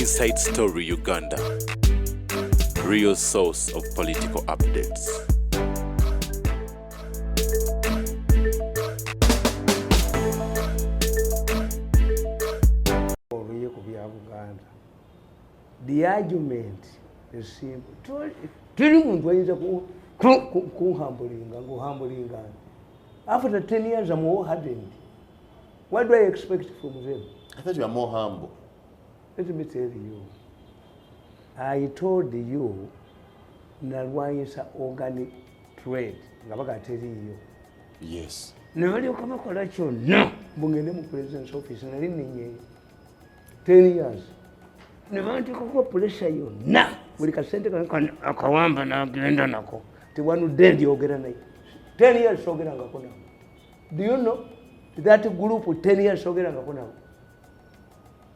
Inside Story Uganda, real source of political updates. The argument is simple. After 10 years, I'm more hardened. What do I expect from them? I thought you are more humble. Let me tell you. I told you, Nalwaisa organic trade. Yes. Never you come across you. No. Bungenemu president's office. 10 years. Never you come across you. No. We can send a Kawamba na Glenda Nako. The one who dead you get 10 years. Do you know that group with 10 years?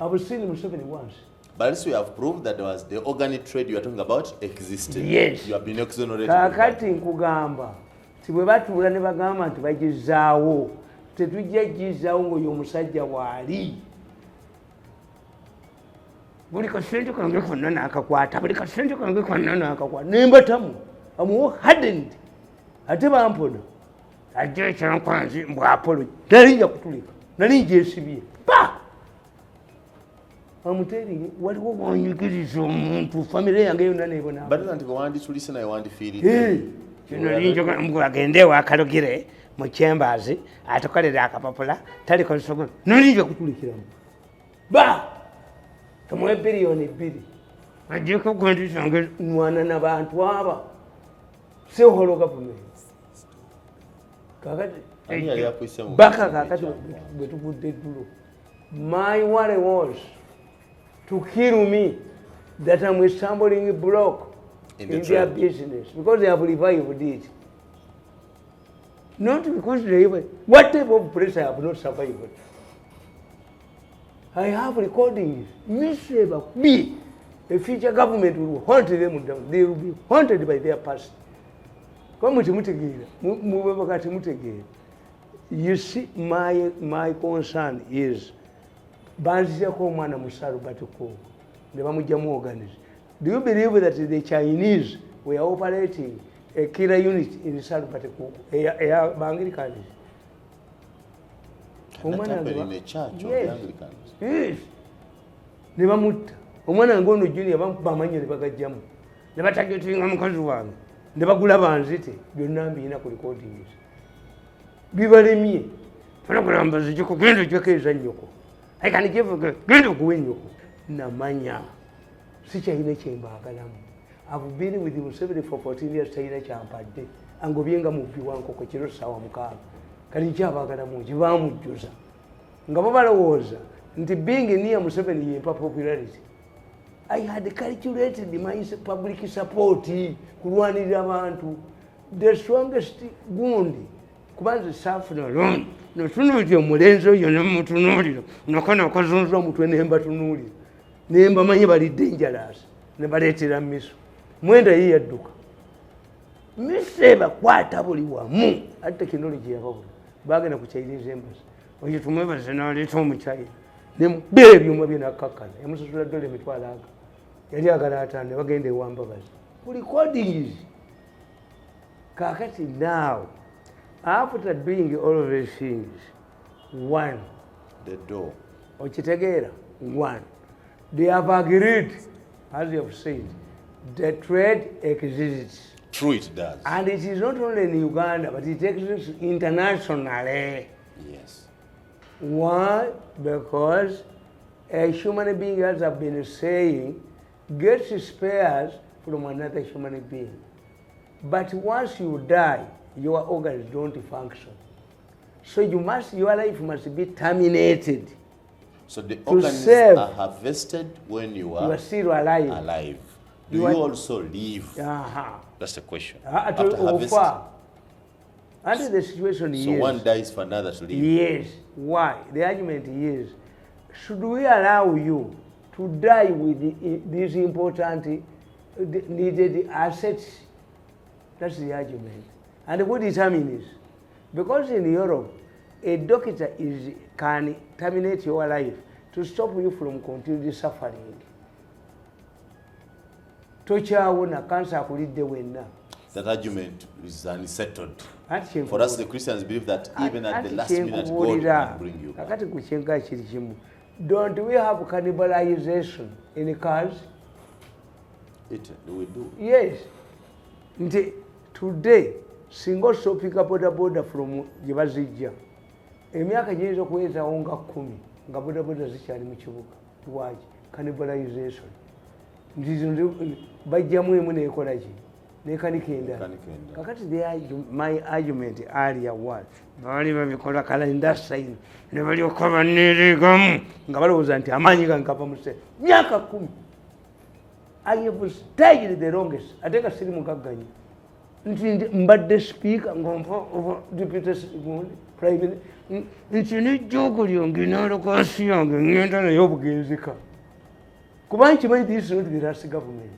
I've seen him 7 once. But also you have proved that there was the organic trade you are talking about existed. Yes. You have been exonerated. Kakati nkugamba. Tibwe batula ne bagamba nti bagizaawo. Tetujja gizaawo ng'oyo omusajja waali. Buli kasente kange konna n'akakwata. Buli kasente kange konna n'akakwata. Nembatamu. I'm hardened. Ate bampona. Ajja ekyankwanzi mbw Apollo. Talinja kutulika. Nali ngyesibye. Pa! I'm telling you, what you get is to family and give none. But don't want to listen, I want to feel it. You know, again, they were Kalogire, my chambers, I took it like a popular, telecom. No need to look him. Bah! Come on, pity on it, pity. I just go to some one and about 12. So hold up for me. Baka, my worry was to kill me, that I'm with somebody in a block in their business, because they have revived it. Not because they even, what type of pressure I have not survived. I have recordings. Me, the future government will haunt them down. They will be haunted by their past. You see, my concern is Banziko Mana Musaru Batuko. The Mamujamu organized. Do you believe that the Chinese were operating a killer unit in Sarupatiku, a Anglicans? That happened in a church of the Anglicans? Yes. Never mut. Woman and go to Junior Bamanya, the Bagajam. Never targeting Amkazuan. Never Gulaban City. You'll not be in a recording. Be me. Programs, you could go to Jokes and Yoko. I can give a good win. Namanya. Such a chamber. I've been with you for 14 years, saying a chamber. And go being a movie one cocochero Sawamka. Can you have a Garamu Jusa? Gababa was into being near Museveni in popularity. I had calculated my public support. Kuruani Ramantu, the strongest Gundi. Kubanza Safna alone. No sooner with your Modenzo, you know to know. No kind of cousins to name to know. Name by anybody dangerous. Never let it miss. When the year duke. Miss Saber, quite tably one. I take technology about bargain of Chinese embassy. Or you to members and all this home child. Them baby, you may be in a cocker. I must have told him it was like Yagarata never gained the one brothers. What recording is Kakati now. After doing all of these things, one, the door. Ochitegera, one. They have agreed, as you have said, the trade exists. True, it does. And it is not only in Uganda, but it exists internationally. Yes. Why? Because a human being, as I've been saying, gets spares from another human being. But once you die, your organs don't function. So your life must be terminated. So the organs are harvested when you are still alive. Do you also live? That's the question. After harvesting. Under the situation so one dies for another to live. Yes. Why? The argument is, should we allow you to die with these important needed assets? That's the argument. And what determines is, because in Europe, a doctor can terminate your life to stop you from continuing suffering. tokyawona kansa akulidde wenna. That argument is unsettled. Ati For us, the Christians believe that even at the last minute, God can bring you back. Kakati kuchenga kiri kimu. Don't we have cannibalization in cars? We do. Yes. Nti today, single so pick up boda from Jibazija. Emyaka gyinza okuwezaawo nga 10 nga bodaboda zikyali mu kibuga. Lwaki? Cannibalization. Ndizo bajjamu emu neekola ki? Nekanika endala. Kakati my argument earlier was baali babikola kala industry ne balyoka banneereegamu nga balowooza nti amaanyi gankava mu ssente. Myaka 10. I have stayed the longest. Ate nga siri mugagganya. Nti mbadde speaker ng'ompa deputy prime nti n'ejjoogo lyonge n'alokasi yange ngenda naye obugenzika. Kuba nkimanyi this is not the last government.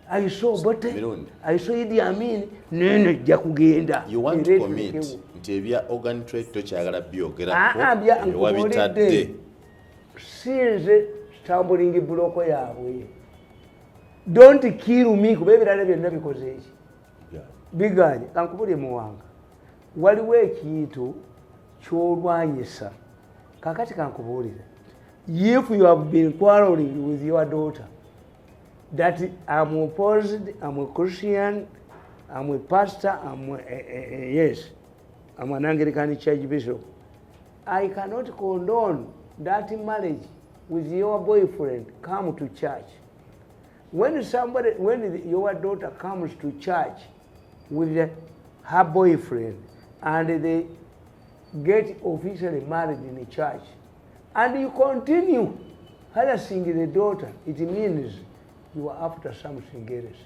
I saw Bote, I saw Idi Amin, nene ejja kugenda. You want to commit nti ebya organ trade tokyagala byogerako wabitadde. Sinze stumbling block yaabwe. Don't kill me kuba ebirala byonna bikoze eki. Biganye kankubulye muwanga. Waliwo ekintu ky'olwanyisa. Kakati kankubulire. If you have been quarreling with your daughter, that I'm opposed, I'm a Christian, I'm a pastor, yes, I'm an Anglican church bishop. I cannot condone that marriage with your boyfriend come to church. When your daughter comes to church with her boyfriend and they get officially married in the church, and you continue harassing the daughter, it means you are after something else.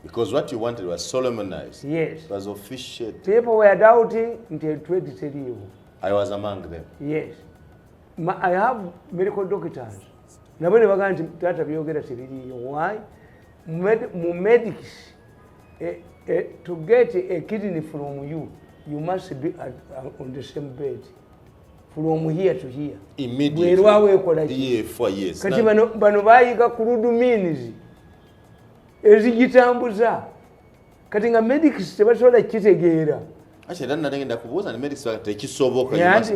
Because what you wanted was solemnized. Yes. It was officiated. People were doubting until 2030. I was among them. Yes. I have medical doctors. Nabone baganti tata byogera tebiriyo. Why? Medics to get a kidney from you, you must be on the same bed. From here to here. Immediately. For years. Kati bano bayiga kurudu means ezigitambuza. Kati nga medics tebasobola kitegeera. Actually, then nagenda kubuuza ne medics tekisoboka kati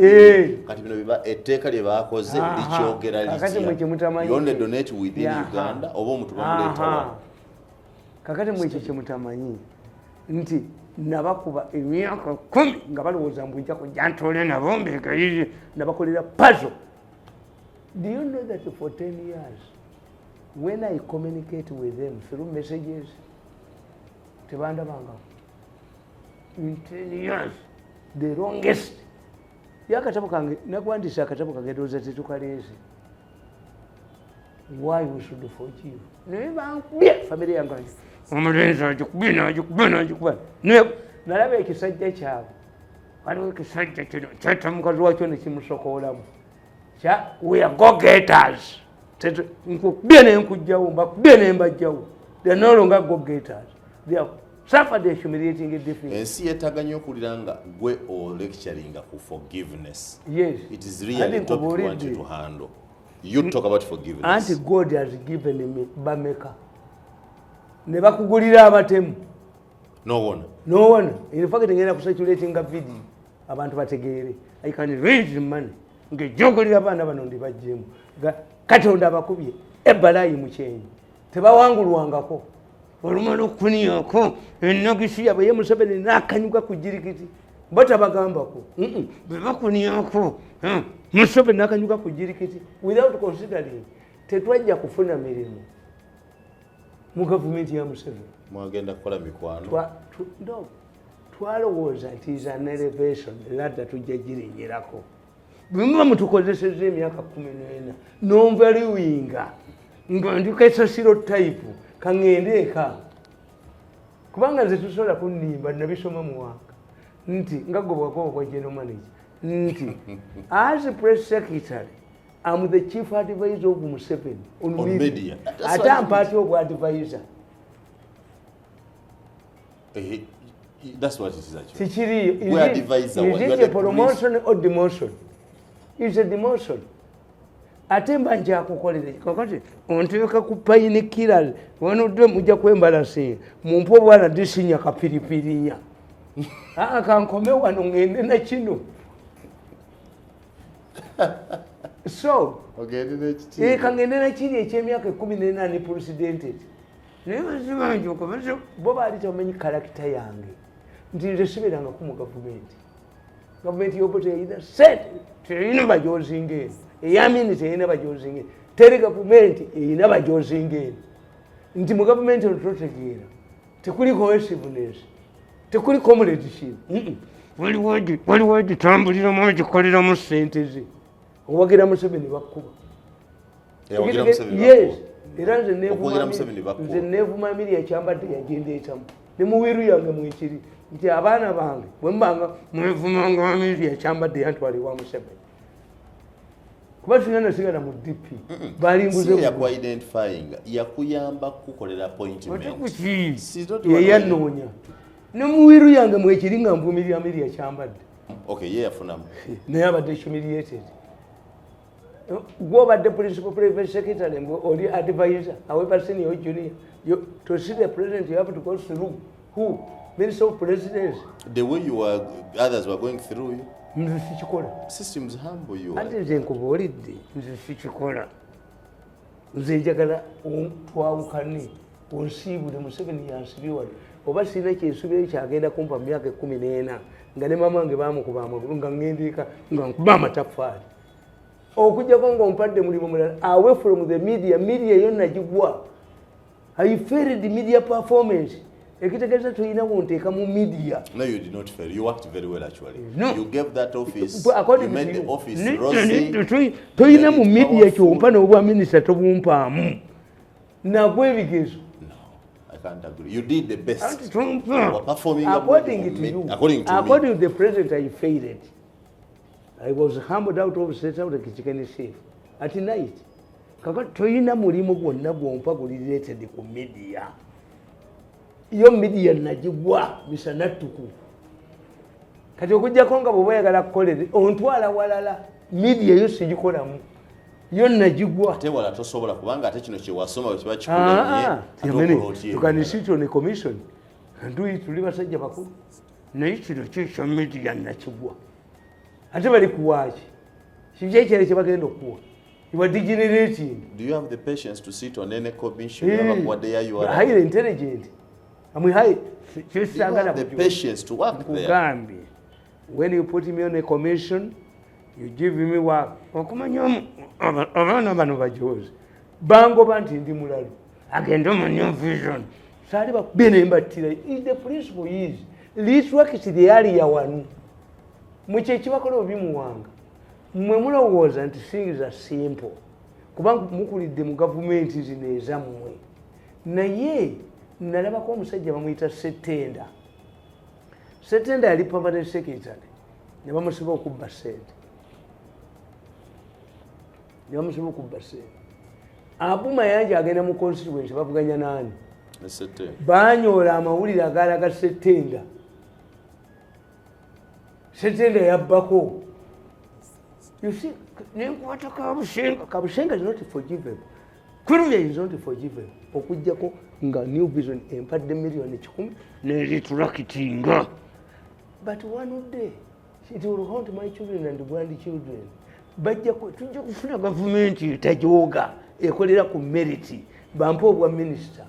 bino biba etteeka lye baakoze likyogera litya. You only donate within Uganda oba omuntu bamuleeta. Kakati mwe ekyo kyemutamanyi nti nabakuba emyaka 10 nga balowooza mbujja kujja ntole nabo mbeegayirire nabakolera puzzle. Do you know that for 10 years when I communicate with them through messages tebandabanga? In 10 years the longest yakatabo kange nakuwandiisa akatabo kange ndowooza tetukaleese. Why we should forgive? Naye bankubye famire yange omulenzi agikuba nalaba ekisajja kyabwe waliwo ekisajja kino kyata mukazi wakyo nekimusokoolamu we are go getters. Nkukubye nenkujjawo mbakubye nembajjawo. They are no longer go getters. They have suffered a humiliating defeat. Ensi yeetaganya okuwulira nga gwe lecturing ku forgiveness. Yes. It is really a topic we want you to handle. You talk about forgiveness. Anti God has given me bameka. Ne bakugulira abatemu. No one. In fact, ngenda kusatulating a video abantu bategeere. I can raise money. Ngejogolira abaana bano ndi bajjemu. Katonda abakubye ebbalayi mu kyenyi. Tebawangulwangako. Olumala okuniyako ennagisi yabe ye Museveni n'akanyuka ku jirikiti. Batabagambako. Bebakuniyako. Museveni n'akanyuka ku jirikiti. Without considering tetwajja kufuna mirimu mu gavumenti ya Museveni. Mwagenda kukola mikwano. Twalowooza nti is an elevation ladda tujja girinnyirako. Bwe mutukozesezza emyaka 14 non-valuinga nga ndikesasiro type kangende eka kubanga nze tusobola kunnimba nabisoma muwanga nti nga gobwako kwa general manager nti as press secretary I'm the chief advisor of Museveni on media. I'm part of advisor. That's what it is actually. We are advisor. Is it a promotion or demotion? It's a demotion. ate mba njakukolere kakati onteeka ku payini killers wanodde mujja kwembalase mumpe obwana disinya kapiripirinya kankome wano ngende na kino so kangende na kiri ekyemyaka 14 presidented naye bazibanjoko bo baali tamanyi karakita yange nti nze siberangaku mu gavumenti yobo teyina sente teyina bajozinga eno eyamini teyina bajozinga eno teri gavumenti eyina bajozinga eno nti mu gavumenti ono totegeera tekuli cohesiveness tekuli comradeship waliwo egitambuliramu egikoleramu sente ze owagira Museveni bakkuba yes era nze neevuma Emilia Kyambadde yagenda etamu ne muwiru yange mwekiri nti abaana bange bwe mbanga mwevumanga Emilia Kyambadde yantwala ewa Museveni kuba tulina nasigala mu DP balinguze yakuyamba kukolera appointment yeyanoonya ne muwiru yange mwekiri nga nvumirira Emilia Kyambadde ye yafunamu naye abadde humiliated. Go about the principal private secretary or the advisor, however senior or junior. To see the president, you have to go through who? Minister of Presidents. The way you were, others were going through you. Systems humble you. I didn't go it. Mr. Zajagala, Wawkani, will see with them 7 years. Over Sinaki, Subi, Agenda Company, Kuminena, Ganema, Gavamo, Gangandika, Gambama Tapfad. Okuja kongo mpande mulimu mulala away from the media yonna jigwa I failed the media performance ekitegeeza tulina wonteeka mu media. No, you did not fail. You worked very well actually. No. You gave that office, you made the office rosy. Tulina mu media kyompa n'obwa minisita tobumpaamu nagwe ebigezo. No, I can't agree. You did the best. You were performing according to you. According to the president, I failed. I was humbled out of set out the kitchen safe at night. Kaka toyina mulimu gwonna gwompa guli related ku media. Iyo media najigwa bisanatuku. Kati okujjako nga bwe bayagala kukolera ontwala walala media yo sigikolamu. Yo najigwa. Ate wala tosobola kubanga ate kino kye wasoma kiba kikulemye. Tukanisityo ne commission. Nduyi tuli basajja bakulu. Naye kino kyo media nakigwa. Ate bali kuwaki kikyekere kye bagenda okuwa. You are degenerating. Do you have the patience to sit on any commission? You are highly intelligent. I'm high. You have the patience to work there. When you put me on a commission, you give me work. Abana bano bajozi. Bango banti ndi mulalu. Agenda mu new vision. Sali bakubene mbatira. Is the principle is. This work is the area wanu. Muche kibakola obimuwanga. Mmwe mulowooza nti things are simple. Kubanga mukulidde mu gavumenti zino ezammwe. Naye nalabako omusajja bamuyita Setenda. Setenda yali permanent secretary. Ne bamusiba okubba ssente. Abuma yanje agenda mu constituency bavuganya nani? Banyola amawulire agalaga Setenda. Setenda yabbako. You see, Kabushenga is not forgiven. Kurumya is not forgiven. Okujjako nga new vision empadde million 10 nerituраkitinga. But one day, it will haunt my children and grandchildren. Bajjako tujja kufuna gavumenti etajoga ekolera ku merit bampa obwa minister.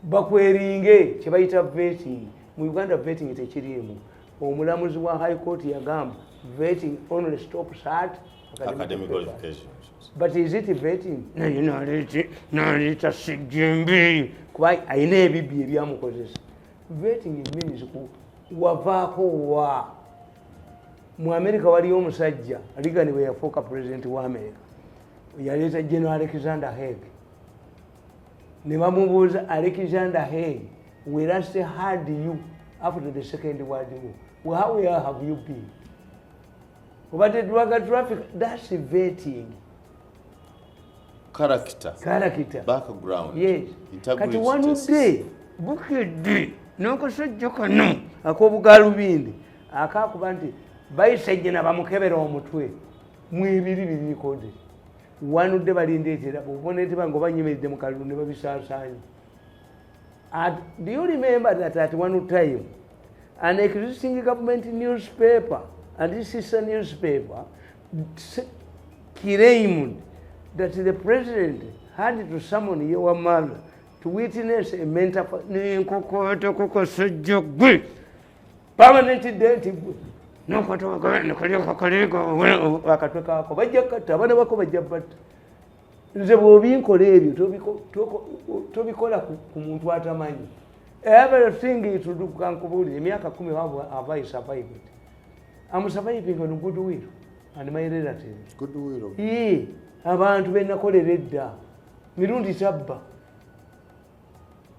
Bakweringe kye bayita vetting. Mu Uganda vetting tekirimu. Omulamuzi wa High Court yagamba vetting only stops at academic qualifications. But is it vetting? No, you know, it's a sick jimbi. Quite, I never be a yamukozes. Vetting means wavaako wa. Mu America wali omusajja, Reagan we yafuuka president wa America. Yaleeta General Alexander Haig. Ne bamubuuza Alexander Haig, we last had you after the Second World War. Well, where have you been? But the drug traffic, that's vetting. Character. Background. Yes. Integrity. Kati one day, bukidde, n'okasajja kano ak'obugalubindi akakuba nti bayisajja na bamukebera omutwe mu ebiri birikode. wanudde balindeetera bwoboneeteba nga obanyimiridde mu kalulu ne babisaasaanya. Do you remember that at one time an existing government newspaper and this sister newspaper claimed that the president had to summon your mother to witness a mental permanent death. Akatwekako bajja katta abaana bako bajja batta. Nze bw'obinkola ebyo tobikola ku muntu atamanyi. Everything ituduka nkubuulire emyaka 10 have I survived. I'm surviving on goodwill and my relatives. Goodwill. Ye abantu benakolera edda mirundi tabba.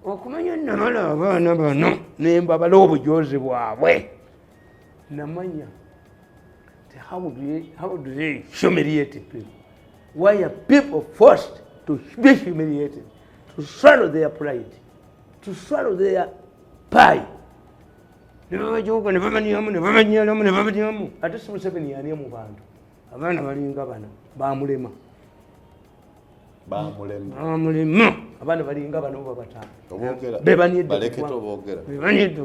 Okumanya namala abaana bano nembabala obujozi bwabwe. Namanya. How do they humiliate people? Why are people forced to be humiliated? To swallow their pride, to swallow their pie. Ate Museveni yani mu bantu abaana balinga bano bamulema abaana balinga bano babataano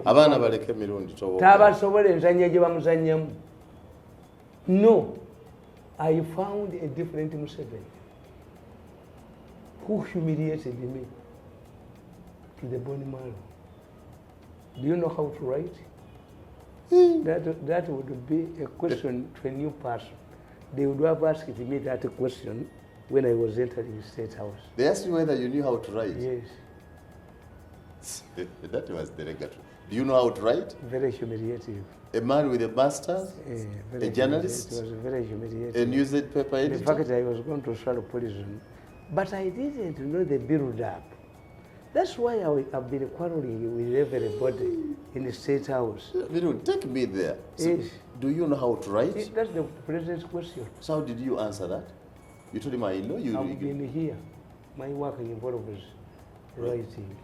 abaana baleke mirundi tabasobola enzanya gye bamuzannyamu. No, I found a different Museveni who humiliated me to the bone marrow. Do you know how to write? That would be a question to a new person. They would have asked me that question when I was entering the State House. They asked you whether you knew how to write? Yes. That was derogatory. Do you know how to write? Very humiliating. A man with a master's? A journalist? It was very humiliating. A newspaper editor? In fact, I was going to swallow poison. But I didn't know the build-up. That's why I've been quarreling with everybody in the State House. Take me there. So Yes. Do you know how to write? That's the president's question. So how did you answer that? You told him I know you. I've been here. My work involves writing.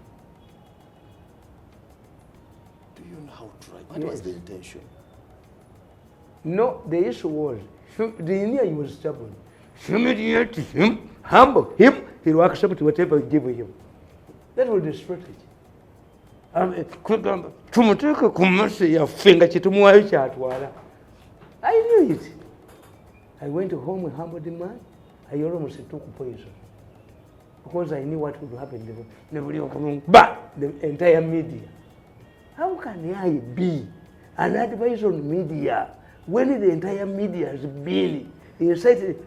Do you know how to write? What was the intention? No, the issue was, the Indian was stubborn. Humiliate him, humble him, he will accept whatever you give him. That was the strategy. Tumuteeka ku mmasi yaffe nga kitumuwayo kyatwala. I knew it. I went home and humbled the man. I almost took poison. Because I knew what would happen. But the entire media. How can I be an advisor on media when the entire media has been incited?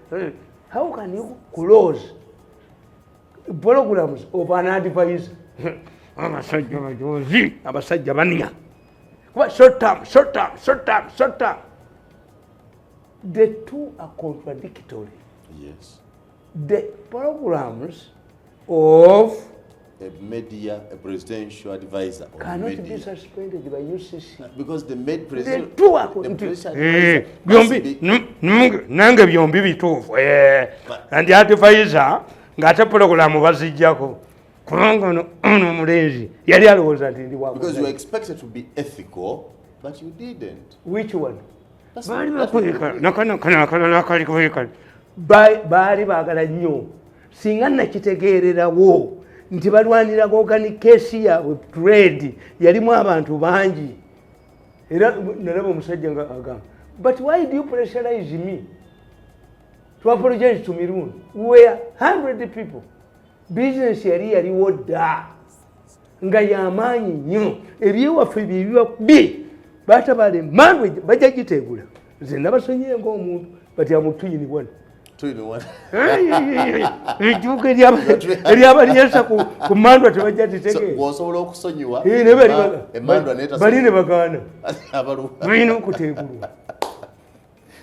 How can you close programs of an advisor? Abasajja baniya. Short term. The two are contradictory. Yes. The programs of a media, a presidential advisor cannot be suspended by UCC. Because the president... The two are nange byombi bituufu. And the advisor ng'ate programu baziggyako. Kubanga ono mulenzi yali alowooza nti ndi wa. Because you were expected to be ethical, but you didn't. Which one? Baali baagala nnyo singa nakitegeererawo nti balwanira organic case yaabwe trade yalimu abantu bangi era nalaba omusajja nga agamba, but why do you pressurize me to apologize to Mirundi? We are 100 people. Business yaliwo dda nga y'amaanyi nnyo, ebyewaffe byebibi batabale manwe bajja gitegula. Nze nabasonyiye ng'omuntu bati amutuyini wano ejuuka eryabalinyesa ku mandwa tebajja titegeera bali ne bagaana balina okuteegulwa.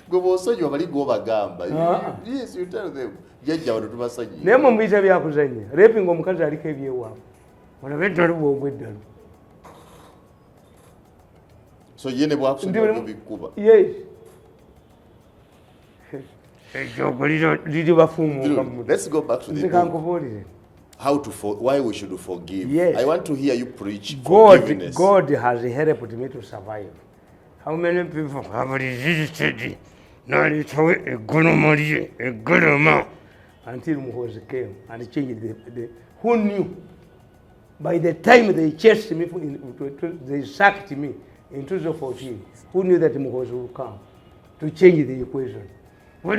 Gwe bw'osonyiwa bali gw'obagamba. Yes, you tell them. Jjajja wano tubasonyiye. Naye mu mbiyita byakuzannya repinga omukazi aliko ebyewaabwe olabe eddalu bw'ogwa eddalu. So ye ne bwakusonyiwa bikuba. Yes. Let's go back to the book. Why we should forgive. Yes. I want to hear you preach forgiveness. God has helped me to survive. How many people have resisted? Now it's a Guno, a Guno, until Muhoozi came and changed the who knew? By the time they chased me, they sacked me in 2014, who knew that Muhoozi would come to change the equation? You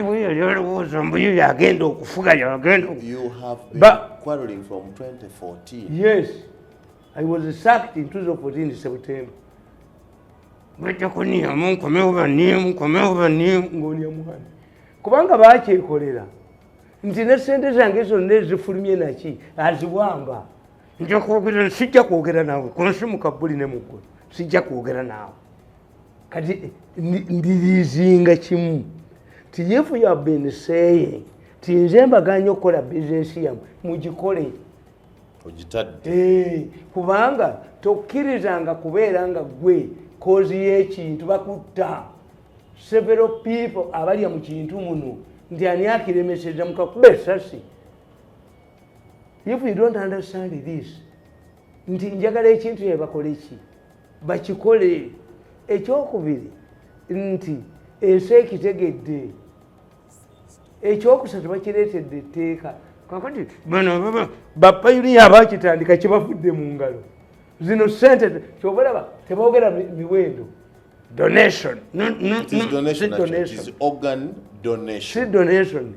have been quarreling from 2014. Yes. I was sacked in 2014 in September. Kubanga bakyekolera nti ne ssente zange zonna ezifulumye naki aziwamba nja kwogera sijja kwogera naawe konsimuka bbuli ne muggwe sijja kwogera naawe kati ndiriizinga kimu ti if you have been saying ti nze mbaganya okukola bizinesi yammwe mugikole kubanga tokkirizanga kubeera nga gwe kozi y'ekintu bakutta several people abalya mu kintu muno nti ani akiremeseza mukakuba esasi. If you don't understand this nti njagala ekintu yebakole ki bakikole. Ekyokubiri nti ensi ekitegedde. Ekyokusatu bakireetedde etteeka kakati bano bapayuniya abakitandika kibavudde mu ngalo zino sente kyobalaba tebogera miwendo donation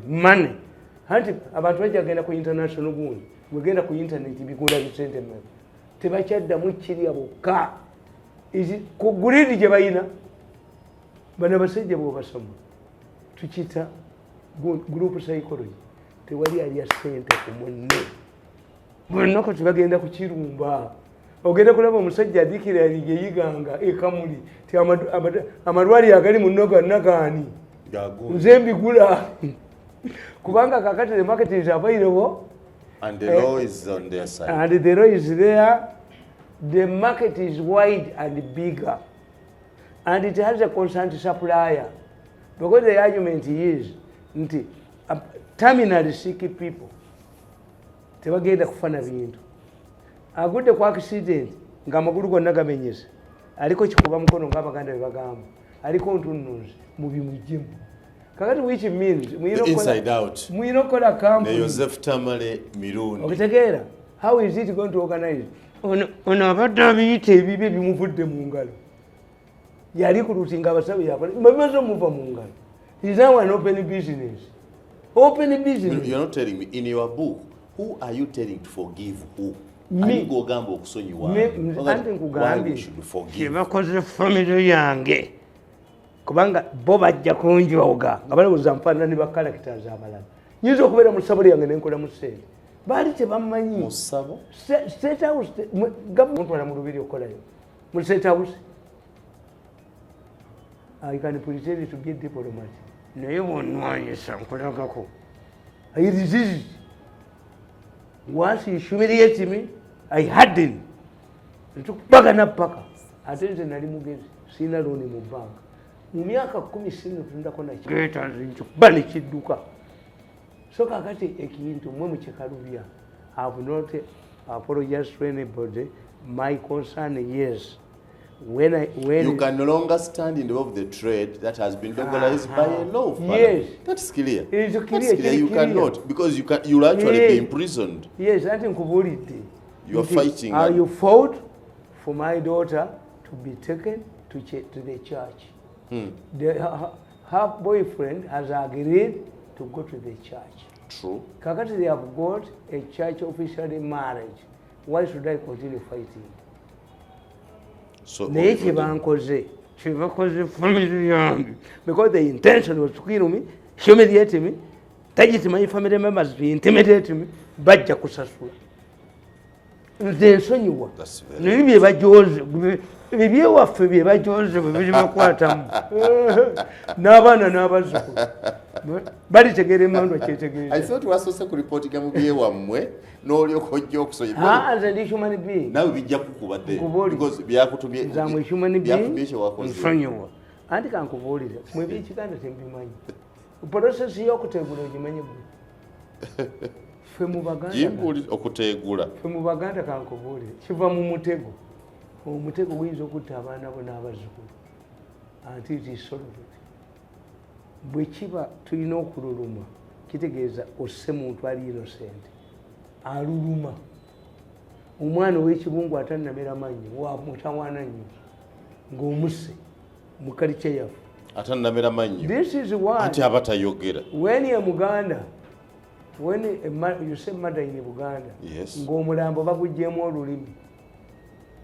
money anti abantu bajja genda ku international gundi bwegenda ku internet bigula bisente mmeka tebakyaddamu kirya bokka ku guridi gye bayina bano abasajja bwobasoma tukita group psychology tewali alya sente ku munne bonna kati bagenda ku kirumba ogenda kulaba omusajja adikira yeyiganga ekamuli ti amalwali agali mu nnoga nagaani nze mbigula kubanga kakati the market is available and the law is on their side and the law is there. The market is wide and bigger and it has a constant supplier because the argument is nti terminally sick people tebagenda kufana bintu agudde ku accident ng'amagulu gonna gamenyese aliko kikuba mukono ng'abaganda bwe bagamba aliko ntunnuzi mu bimujjemu kakati which means inside out muyina okukola company ne Joseph Tamale Mirundi okitegeera how is it going to organize ono abadde abiyita ebibye bimuvudde mu ngalo yali ku lutinga abasabe yakola bimaze omuva mu ngalo is now an open business. You're not telling me in your book who are you telling to forgive who? Me go gambo okusonyiwa why we should forgive kibakoze family yange kubanga bo bajja kunjoga nga balowooza nfaanana ne bakalakita z'abalala nyinza okubeera mu ssabo yange nenkola mu ssente baali tebamanyi mu ssabo state house gavumenti wala mu lubiri okukolayo mu state house. I can pretend to be diplomat naye bonnwanyisa nkulagako I resist. Once he humiliated me I hardened ntukubagana paka ate nze nali mugezi sina looni mu banka mu myaka 10 sinatundako nakikuba nekidduka so kakati ekintu mwe mukikalubya I have not apologized to anybody. My concern is when you can no longer stand in the way of the trade that has been legalized by a law. Yes, that's clear. It is clear. That's clear. You cannot because you'll actually be imprisoned. Yes, I think you are fighting. You fought for my daughter to be taken to the church. Her boyfriend has agreed to go to the church. True. Kakati they have got a church officially marriage. Why should I continue fighting? So naye kyebankoze family yange because the intention was to kill me, humiliate me, target my family members to intimidate me, bajja kusasula nze nsonyiwa naye byebajoze ebyewaffe byebajoze bwe biribakwatamu n'abaana n'abazzukulu balitegeera emandwa kyetegeeza. I thought wasose ku reportinga mu byewammwe n'olyoka ojja okusoyibwa nze ndi human being nawe bijja kukubadde because byakutumye nzamwe human being nsonyiwa anti kankubuulire mwe byekiganda tembimanyi process y'okutegula ogimanyi gwe ffe mu baganda okutegula ffe mu baganda kankubuulire kiva mu mutego omutego guyinza okutta abaana bo n'abazzukulu anti it is solved bwe kiba tulina okululuma kitegeeza osse muntu ali innocent aluluma omwana ow'ekibungu atannamera mannyo wa mutawaana nnyo ng'omusse mu kalica yaffe atannamera mannyo this is why anti aba tayogera when ye Muganda when you say mother in Buganda yes ng'omulambo bagugyemu olulimi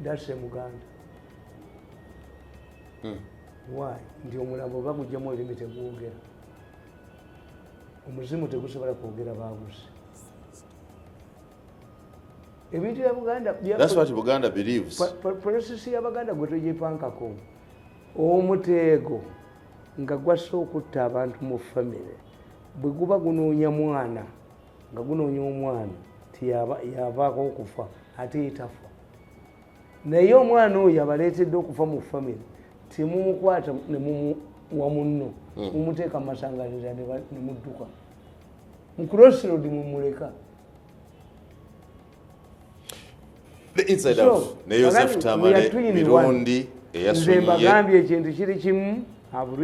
that's a Muganda why nti omulambo bagugyemu olulimi tegwogera omuzimu tegusobola kwogera baabuse ebintu bya Buganda that's what Buganda believes process ya Baganda gwe togipankako omuteego nga gwassa okutta abantu mu famire bwe guba gunoonya mwana nga gunoonya omwana tiyavaako okufa ate yetafa naye omwana oyo abaleetedde okufa mu famire timumukwata nemumuwa munno mumuteeka mu masanganiza nemudduka mu crossroad mumuleka the inside out ne Joseph Tamale Mirundi nze mbagambye ekintu kiri kimu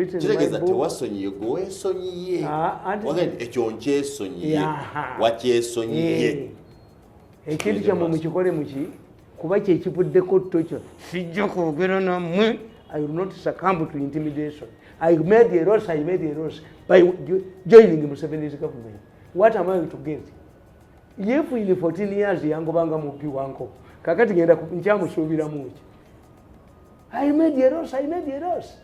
kitegeza tewasonyiye gwe weesonyiye wagende ekyo nkyesonyiye wakyesonyiye ekintu kyammwe mukikole muki kuba kyekivuddeko tokyo sijja kwogera nammwe I will not succumb to intimidation. I made a loss by joining Museveni's government. What am I to get? If in 14 years yangobanga mupi wanko kakati ngenda nchamusubira muki I made a loss.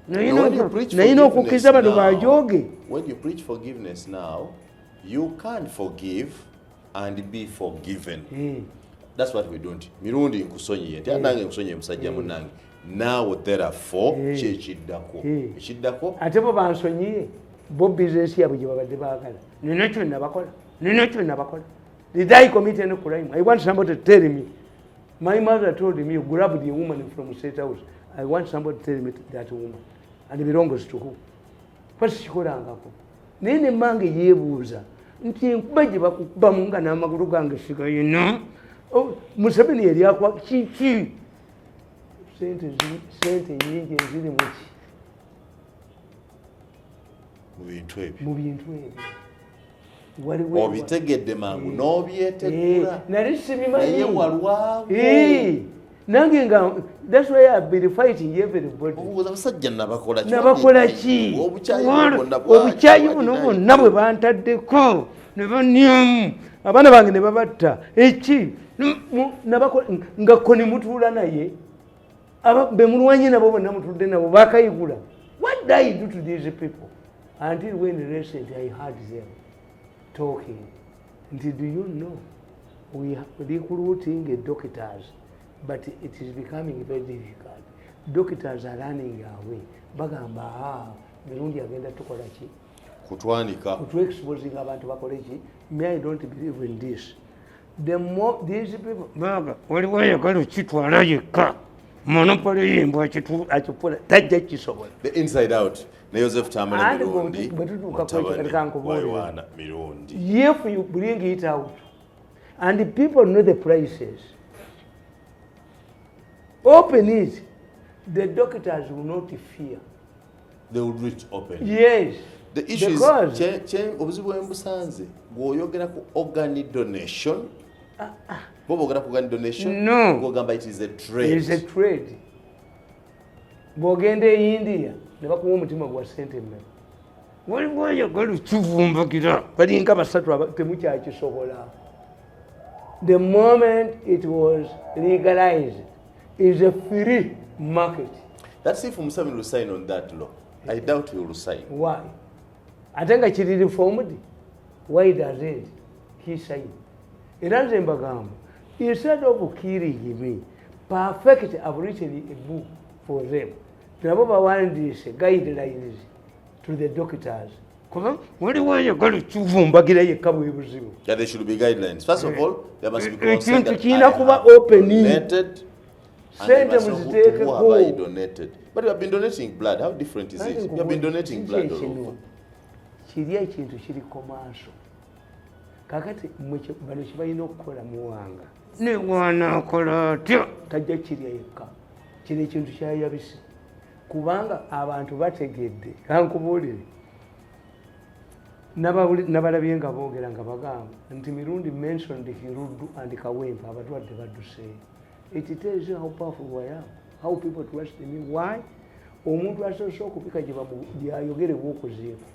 No, you know kukiza bantu bajoge. When you preach forgiveness now, you can't forgive and be forgiven. That's what we don't. Mirundi nkusonyiye. Nange nkusonyiye musajja munange. Now therefore chiddako ate bo bansonyiye bo business yabwe gye babadde baagala nina kyo nabakola did I commit any crime? I want somebody to tell me. My mother told me you grabbed the woman from State House. I want somebody to tell me that woman and it belongs to who? Kwasikikolangako naye ne mmange yeebuuza nti enkuba gye bakubamu nga n'amagulu gange sigaye no Museveni yali akwa kiki sente nyingi eziri muki mu bintu ebyo obitegedde mangu n'obyetegula nali sibimanyi naye walwawo nange nga that's why I've been fighting everybody abasajja nabakola ki obukyayi buno bwonna bwe bantaddeko ne bannyamu abaana bange ne babatta eki nga koni mutuula naye bemulwanyi nabo bonna mutudde nabo bakayigula. What did I do to these people? Until when recently I heard them talking. And do you know, we are recruiting doctors, but it is becoming very difficult. Doctors are running away. Bagamba, Mirundi agenda tukola ki? Kutwanika. Kutu-exposing abantu bakole ki? Me, I don't believe in this. The more these people, waliwo ayagala okitwala yekka. Monopoly yimbo akipula tajja kisobola. The inside out. Ne Joseph Tamale Mirundi. Mirundi. If you bring it out, and the people know the prices, open it, the doctors will not fear. They will do it open. Yes. The issue is obuzibu embusanze bw'oyogera ku organ donation. Bw'oyogera ku organ donation. No. Bw'ogamba it is a trade. It is a trade. Bw'ogenda e India ne bakuwa omutima gwa ssente mmeka. Waliwo ayagala okivumbagira balinga basatu temukyakisobola. The moment it was legalized, is a free market. That's if Museveni will sign on that law. I doubt he will sign. Why? Ate nga kiri reformed. Why does it? He signed. Era nze mbagamba, instead of killing me, perfect, I've written a book for them. Nabo bawandiise guidelines to the doctors. Waliwo ayagala okivumbagira yekka bwe buzibu. Yeah, there should be guidelines. First of all, there must be consent that donated. Send them to take a call. Donated. But you have been donating blood. How different is it? You have been donating blood all over. Kiriya ekintu kiri komaaso. Kakati bano kibalina okukola muwanga. Ne mwana akola atya tajja kirya yekka. Kino ekintu kyayabise. Kubanga abantu bategedde. Kankubuulire. nabalabye nga boogera nga bagamba nti Mirundi mentioned Hirudu and Kawempa abatwadde badduse. It tells you how powerful I am, how people trust me. Why? Omuntu asoose okupika gye byayogerebwa okuziika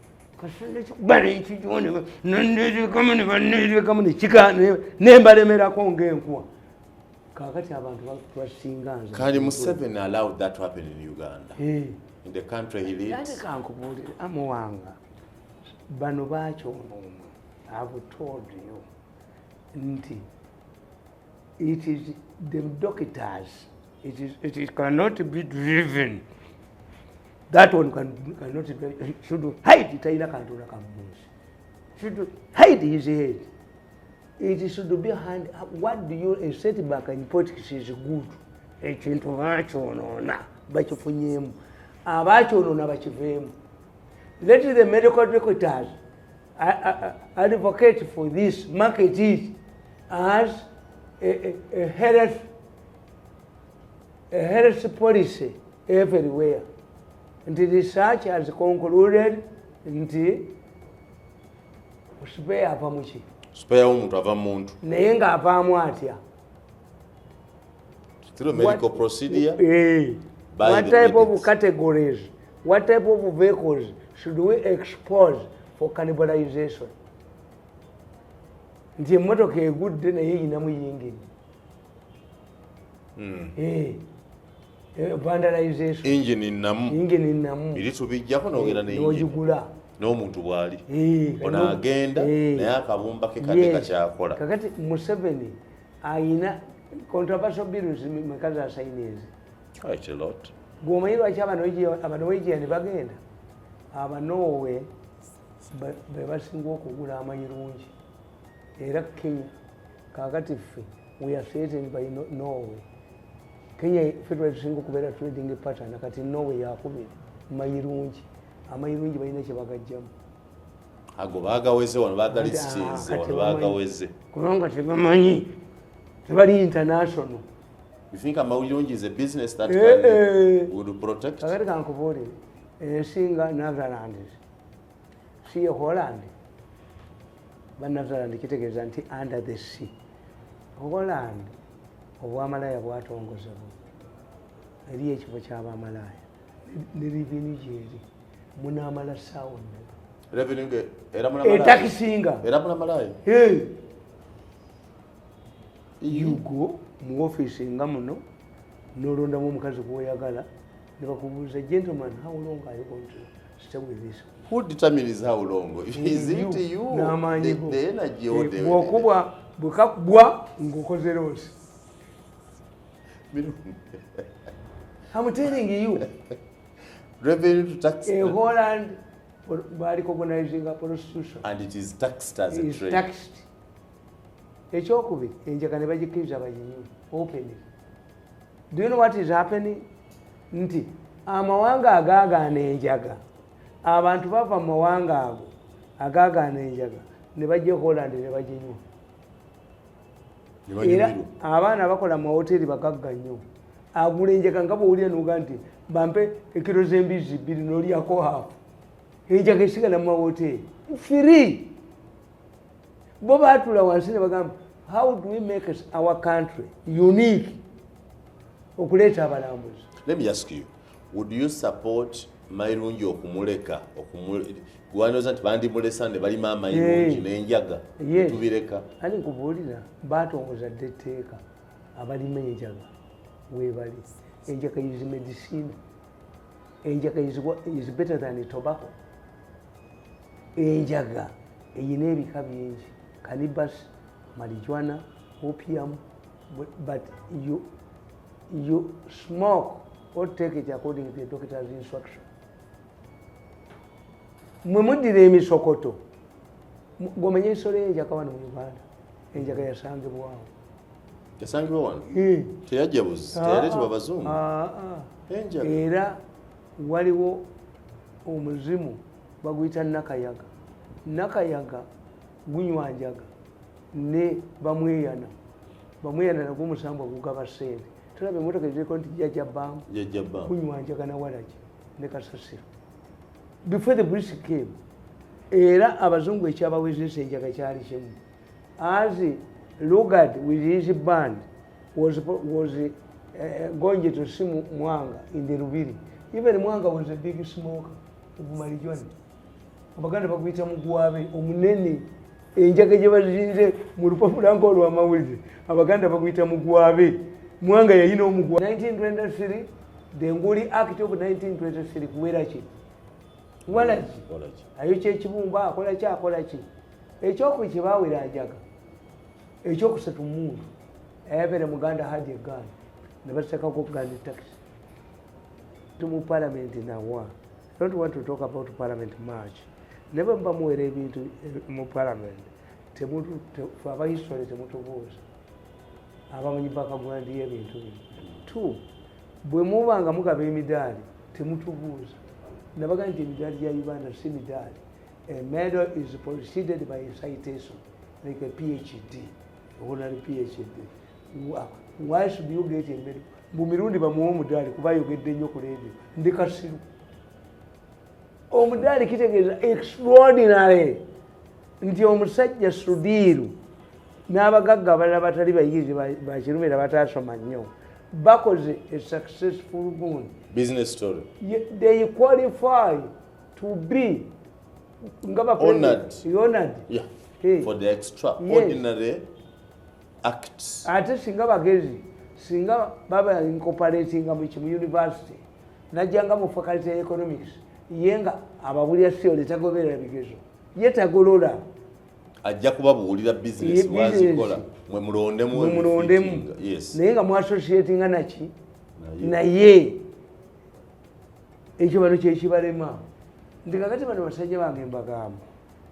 nembalemerako ng'enkuwa. Kakati abantu basinga nze. Kali Museveni allowed that to happen in Uganda. In the country he leads. Kankubuulira Amuwanga bano bakyonooma. I've told you nti it is the doctors, it cannot be driven. That one cannot be, should hide taina kantura kamuzi, should hide his head. It should be hand. What do you set back in politics is good. Ekintu bakyonoona bakifunyemu, abakyonoona bakiveemu. Let the medical doctors advocate for this, market it as a health policy everywhere. Until the research has concluded nti spare ava muki. Spare omuntu ava muntu. Naye ng'avaamu atya. Through medical procedure. What type of categories, what type of vehicles should we expose for cannibalization? Nti emmotoka egudde naye eyinamu yingini. Vandalization. Engine namu. Iri tubijjako n'ogenda n'ogigula. N'omuntu bw'ali. Ono agenda naye akabumba ke kade kakyakola. Kakati Museveni ayina controversial bills mekazi asayinizi. Quite a lot. Bw'omanyi lwaki abanowegiya ne bagenda? Abanowe be basinga okugula amayirungi. Era Kenya kakati ffe we are threatened by Norway. Kenya federal tusinga okubeera trading pattern kati Norway yakubira mayirungi. Amayirungi balina kye bagajjamu. Ago baagaweze wano baagalistize wano baagaweze. Kubanga tebamanyi tebali international. You think amayirungi is a business that would protect? Kakati kankubuulire ensinga Netherlands si Holland. Netherlands kitegeeza nti under the sea. Holland obwamalaya bwatongozebwa. Eri ekifo ky'abamalaya ne reveni gyeri munaamala ssaawa mmeka. Revenue era munamalaya. Etakisinga. Era munamalaya. You go mu office nga muno n'olondamu omukazi gw'oyagala ne bakubuuza, gentleman, how long are you going to stay with this? Who determines how long? Is it you? The energy or the... Bw'okubwa bwekakubwa ng'okoze loosi. I'm telling you. Revenue to tax. In Holland, by recognizing a prostitution. And it is taxed as a trade. It is taxed. Ekyokubiri enjaga ne bagikiriza baginyu openly. Do you know what is happening? Nti amawanga agaagaana enjaga, abantu bava mu mawanga ago agaagaana enjaga ne bajja Holland ne baginywa. Era abaana bakola mu hoteri bagagga nnyo. Agula enjaga nga bw'owulira n'oga nti bampe ekiro z'embizzi bbiri n'olyako haafu. Enjaga esigala mu mahoteri free. Bo baatula wansi ne bagamba, how do we make our country unique okuleeta abalambuzi? Let me ask you, would you support mayirungi okumuleka gwanoza nti bandimulesa ne balima amayirungi n'enjaga tubireka? Ali nkubuulira baatongoza dde etteeka abalima enjaga weebali. Enjaga is medicine. Enjaga is better than tobacco. Enjaga eyina ebika bingi: cannabis, marijuana, opium, but you smoke or take it according to the doctor's instruction. Mwe muddira emisokoto. Gwomanya ensolo y'enjaga wano mu Uganda. Enjaga yasangibwawo. Yasangibwa wano? Teyajjabuzi, teyaleetebwa Bazungu. Enjaga. Era waliwo omuzimu baguyita Nakayaga. Nakayaga gunywa njaga ne bamweyana. Bamweyana nagwo omusambu ogugaba ssente. Tulaba emmotoka eziriko nti jjajja bbangu. Kunywa njaga na walagi ne kasasiro. Before the British came, era abazungu ekyabawezesa enjaga kyali kimu. As Lugard with his band was going to see Mwanga in the Rubiri. Even Mwanga was a big smoker of marijuana. Abaganda bakuyita mugwabe omunene enjaga gye bazinze mu lupapula ngo lw'amawulire abaganda bakuyita mugwabe. Mwanga yayina omugwa 1923 the Nguli Act of 1923 kuwera ki walaki ayo kyekibumba akola ki ekyoku kibawera ajaga ekyokusatu muntu ayabere muganda had a gun ne basekako gun tax to mu parliament nawa. I don't want to talk about parliament much. Never mba muwere ebintu mu parliament temutu aba history temutubuuza abamanyi background y'ebintu bino. 2 bwe mubanga mugaba emidaali temutubuuza nabaga nti emidaali gya Uganda si midaali. A medal is preceded by a citation like a PhD, honorary PhD. Why should you get a medal? Mu Mirundi bamuwa omudaali kuba ayogedde nnyo ku leediyo ndi kasiru. Omudaali kitegeeza extraordinary nti omusajja Sudiru n'abagagga abalala batali bayizi bakirumira bataasoma nnyo bakoze a successful business story. They qualify to be honored. Yeah. For the extraordinary acts. Ate singa bagezi singa baba incorporating mu university najjanga mu faculty of economics yenga ababulya sio letagobera bigezo yetagolola ajja kubabuulira business wazikola mwe mulondemu. Yes. Naye nga mu associating naki naye ekyo bano kyekibalema ndi kakati bano basajja bange mbagamba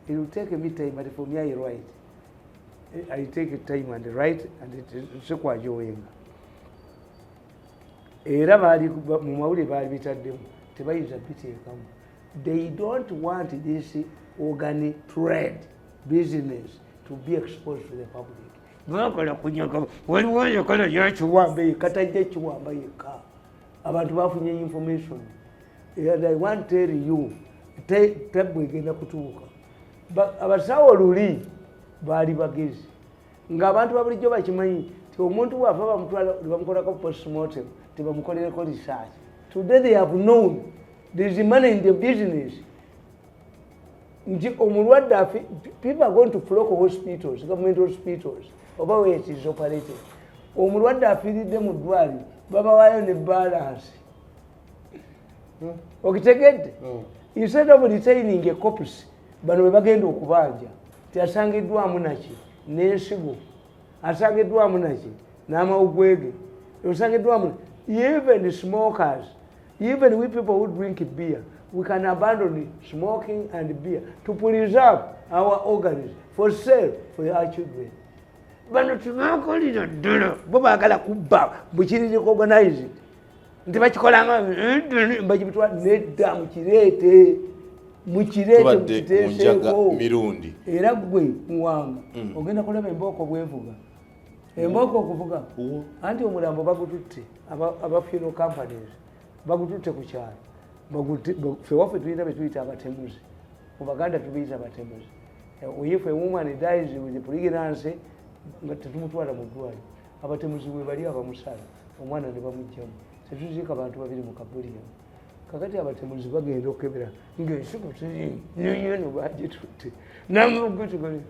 it will take me time but for me I write. I take time and write and nsekwajowenga era baali mu mawulire baali bitaddemu tebayiza biteekamu. They don't want this organ trade business to be exposed to the public. Bakola kunyaga waliwo yakola yakiwamba katajja ekiwamba yekka abantu bafunye information and I want to tell you tabwegenda kutuuka abasawo luli baali bagezi ng'abantu babulijjo bakimanyi ti omuntu waafa bamutwala bamukolako postmortem tebamukolereko research. Today they have known there is money in the business. Nti omulwadde people are going to flock hospitals, government hospitals, oba where it is operated. Omulwadde afiiridde mu ddwaliro babawaayo ne balance. Okitegedde? Instead of retaining a corpse bano bwe bagenda okubanja tiasangiddwamu naki n'ensigo asangiddwamu naki n'amawugwege osangiddwamu. Even smokers, even we people who drink beer, we can abandon smoking and beer to preserve our organs for sale for our children. Bano tubakolera ddala bo baagala kubba bukiriri organize nti bakikolanga bakibitwa nedda mukireete mukiteeseeko Mirundi era gwe Mwanga ogenda kulaba embooko bwevuga embooko okuvuga anti omulambo bagututte aba funeral companies bagututte ku kyalo ffe waffe tuyita betuyita abatemuzi mu Baganda tubiyita abatemuzi. If a woman dies with pregnancy nga tetumutwala mu ddwaliro abatemuzi bwe bali abamusala omwana ne bamugjamu tetuziika bantu babiri mu kabuliyamu. Kakati abatemuzi bagenda okebera ng'ensigo nyonyono bagitutte namugutigole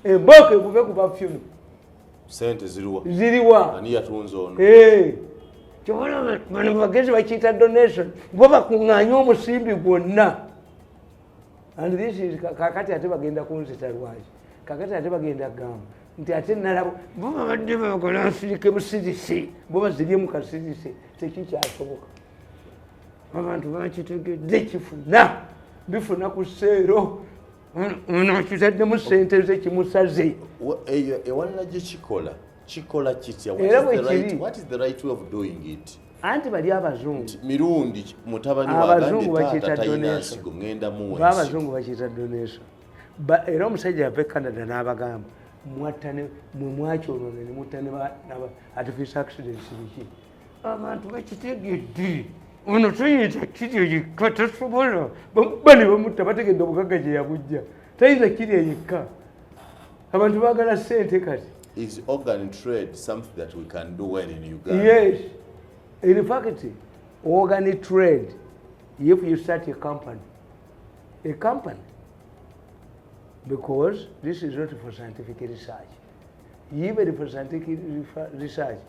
embooko evuge ku bafyuno sente ziriwa ani yatunze ono. Kyobala bano bagezi bakiyita donation bo bakuŋŋaanya omusimbi gwonna and this is kakati ate bagenda kunzita lwaki kakati ate bagenda gamba nti ate nalabo bo babadde bakola nsirike busirise bo bazirye mu kasirise tekikyasoboka. Abantu bakitegedde kifuna bifuna ku sseero ono kitaddemu ssente ze kimusaze ewalala gye kikola kitya? What is the right way of doing it? Anti bali abazungu Mirundi mutabani abazungu wagande bakiyita donation ngenda muwe abazungu bakiyita donation era omusajja yava e Canada n'abagamba mwattane mwe mwakyolona ne muttane artificial accidents biki abantu bakitegedde ono tuyinza kiri yekka tasobola bali bamutta bategedde obugagga gye yabujja tayinza kiri yekka abantu baagala ssente kati. Is organ trade something that we can do well in Uganda? Yes, in fact organ trade, if you start a company, because this is not for scientific research, even for scientific research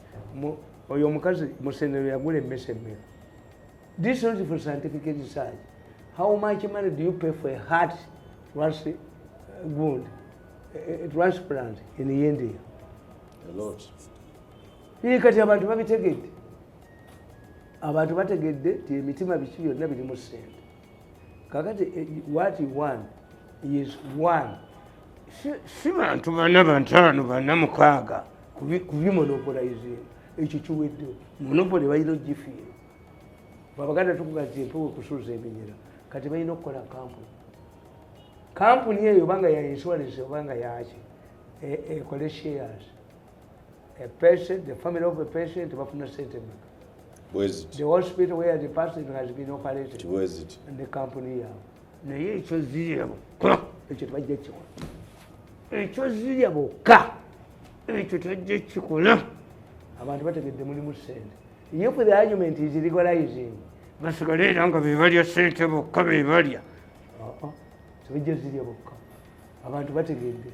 oyo omukazi musendero yagula emmese emmeka. This is not for scientific research. How much money do you pay for a heart transplant in India? A lot. Kati abantu babitegedde, abantu bategedde ti emitima biki byonna birimu ssente. Kakati what you want is one. Si bantu bana bataano bana mukaaga kubimonopolize ekyo kiweddewo. Monopoly balina ogifiira. Babaganda tukugati empewo kusuuza eminyera. Kati balina okukola kampuni. Kampuni eyo obanga ya insurance obanga yaki ekole shares. A patient, the family of a patient, bafuna sente mmeka. Where is it? The hospital where the person has been operated. Where is it? And the company yaabwe. Naye ekyo zirya ekyo tebajja kikola. Ekyo zirya bokka ekyo tebajja kikola. Abantu bategedde mulimu ssente. If the argument is legalizing, basigale era nga bebalya ssente bokka bebalya. Tebajja zirya bokka. Abantu bategedde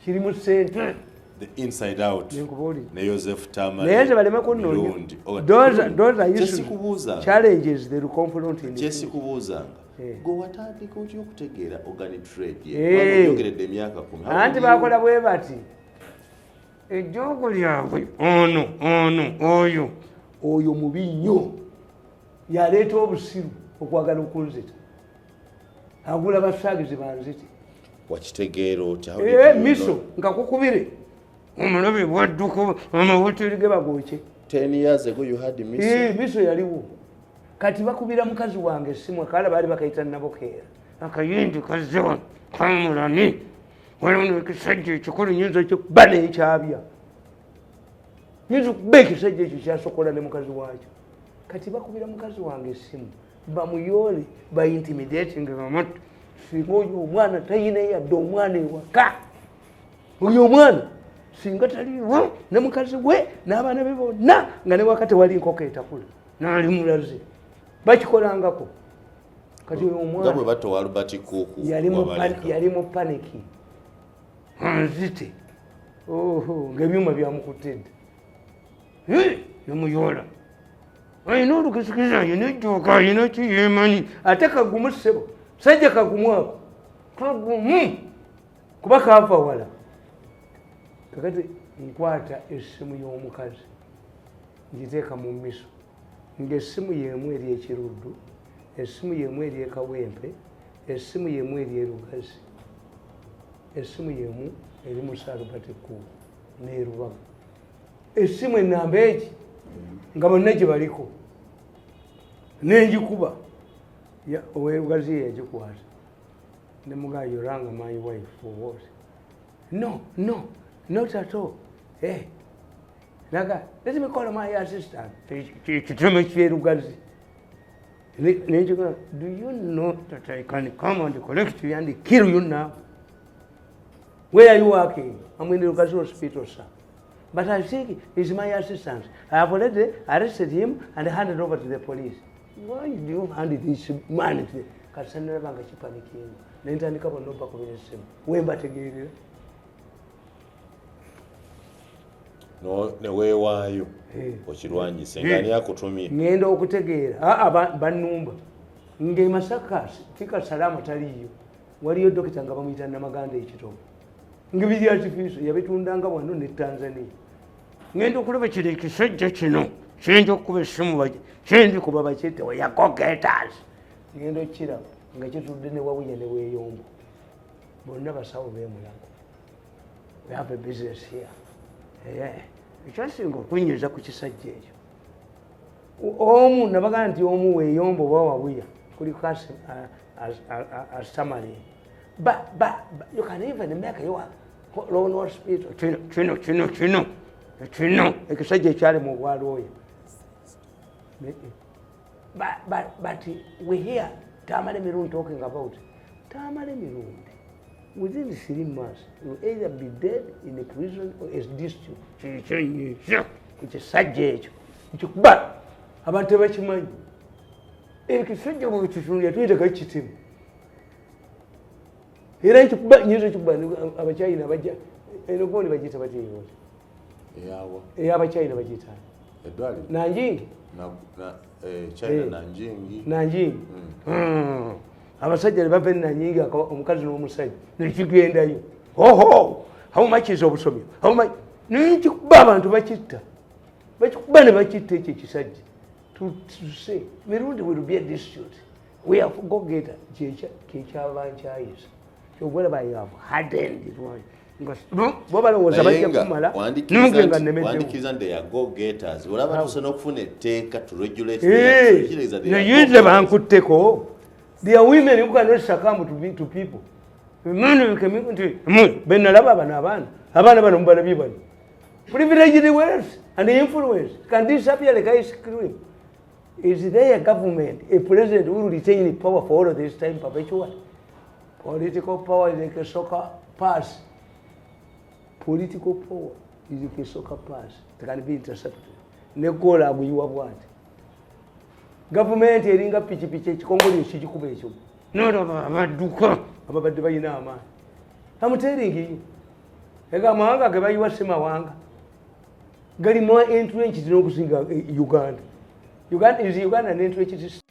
kirimu ssente. The inside out. Ne Joseph Tamale. Naye baleme kunnoonya. Those are issues, challenges they will confront in the future. Kyesikubuuzanga. Gwe watandika otya okutegeera organ trade yogeredde emyaka 10. Anti bakola bwe bati ejjoogo lyabwe oyo mubi nnyo yaleeta obusiru okwagala okunzita agula basaagizi banzite wakitegeera otya miso nga kukubire omulabe bwadduko amawoteri ge bagooke 10 years ago you had miso miso yaliwo kati bakubira mukazi wange essimu akala baali bakayita nabokeera akayindi kazzewa kamulani waliwo ekisajja ekikulu nyinza kyokuba nekyabya nyinza okuba ekisajja ekyo kyasokola ne mukazi waakyo kati bakubira mukazi wange essimu bamuyoole baintimidating bamatu singa oyo omwana tayina yadde omwana ewaka oyo omwana singa taliwo ne mukazi we n'abaana be bonna nga ne wakati wali nkoko etakula n'ali mulaze bakikolangako kati oyo omwana bwe bato Albert Kuku yali mu paniki anzite ng'ebyuma byamukutidde yamuyoola ayina olukisikiza ayina ejjooka ayina kiyemanyi ate kagumu ssebo sajja kagumu ako kagumu kuba kaava wala kakati nkwata essimu y'omukazi ngiteeka mu miso ng'essimu y'emu eri ekiruddu essimu y'emu eri ekawempe essimu y'emu eri erugazi essimu y'emu eri musaalubate ku n'erubaga essimu ennamba egi nga bonna gye baliko n'engikuba owerugazi ye yagikwata ne mugayo oranga my wife for what? No, not at all. Hey, naga, let me call my assistant. Do you know that I can come and collect you and kill you now? Where are you working? I'm in the Rugazi hospital, sir. But I think he's my assistant. I have already arrested him and handed over to the police. Why do you hand this man to the Kasana Banka Chipaniki? Nentandika no back of him. When but again. No, neweewaayo okirwanyise nga ani akutumye ngenda okutegeera bannumba ng'e Masaka tikasalaama taliyo waliyo dokita nga bamuyita Namaganda ekitobo ng'ebiri artificio yabitundanga wano ne Tanzania ngenda okulaba kino ekisajja kino kiyinza okukuba essimu kiyinza kuba bakyette wayakogetas ngenda okiraba nga kitudde ne Wawunya ne Weeyombo bonna basawo beemulago. We have a business here. Ekyasinga okunyiriza ku kisajja ekyo omu nabaga nti omu Weeyombo oba Wawuya kuli kasi as Tamale but you can even make your loan hospital kino ekisajja ekyali mu bwalo oyo But we hear Tamale Mirundi talking about Tamale Mirundi. Within 3 months, you will either be dead in a prison or as district. It's a subject. But about the Bachiman. If you think about it, you are to get him. He ran to back news to Abachina, and no one about it. Abachina Bajita. Nanjing. China Nanjing. Abasajja bava Nanjing omukazi n'omusajja nekigendayo. Oho! How much is obusomyo? How much? Nikikuba abantu bakitta. Bakikuba ne bakitta ekyo ekisajja. To say, Mirundi will be a district. We have go-getter, Kayihura. So whatever you have hardened it was. Bobala was about to Tamale. Wandikizan they are go-getters. Whatever to send up for a taker to regulate. They use the bank could take all. There are women who cannot succumb to people. The men who come into Benalaba and Havana Banabiban. Privilege the words and the influence can disappear like ice cream. Is there a government, a president who will retain the power for all of this time perpetual? Political power is like a soccer pass. Political power is like a soccer pass that can be intercepted. Nekola you have what? Government eringa pichi Congo Shikubecho. No, Duka about the Bayinama. I'm telling you. Egamanga Gabai was Simawanga. Getting more entrenched in Uganda. Uganda is Uganda and entrenched